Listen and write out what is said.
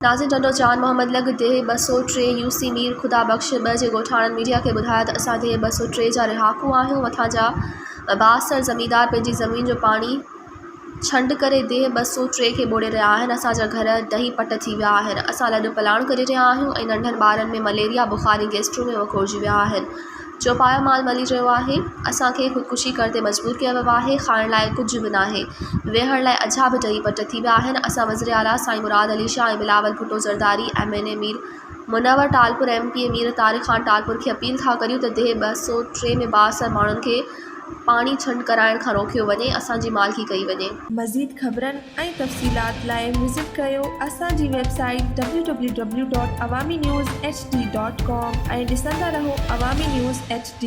नाज़िन टंडो जान मोहम्मद लग देह 203 यूसी मीर खुदा बख्श 2 जे ॻोठाणनि मीडिया खे ॿुधाया त असां देह 203 जा रिहाकू आहियूं। मथां जा 62 ज़मींदार पंहिंजी ज़मीन जो पाणी छंड करे देह 203 खे ॿोड़े रहिया आहिनि। असांजा घर दही पट थी विया आहिनि। असां लॾ पलाण करे रहिया आहियूं ऐं नंढनि ॿारनि में मलेरिया बुखारी गैस्ट्रो में वखोड़जी विया आहिनि। चौपाया माल मली रहियो आहे। असांखे ख़ुदकुशी करण ते मजबूर कयो वियो आहे। खाइण लाइ कुझु बि नाहे। वेहण लाइ अझा बि दही पट थी विया आहिनि। असां वज़ीर आला साईं मुराद अली शाह ऐं बिलावल भुट्टो ज़रदारी MNA मीर मुनव्वर टालपुर MPA मीर तारिक ख़ान टालपुर खे अपील था करियूं त देह 203 में 62 माण्हुनि खे पाणी छंड कराइण खां रोकियो वञे। असांजी मालिकी कई वञे। मज़ीद ख़बरनि ऐं तफ़सीलात लाइ विज़िट कयो असांजी वेबसाइट www.awamiNewsHD.com ऐं ॾिसंदा रहो अवामी न्यूज़ HD।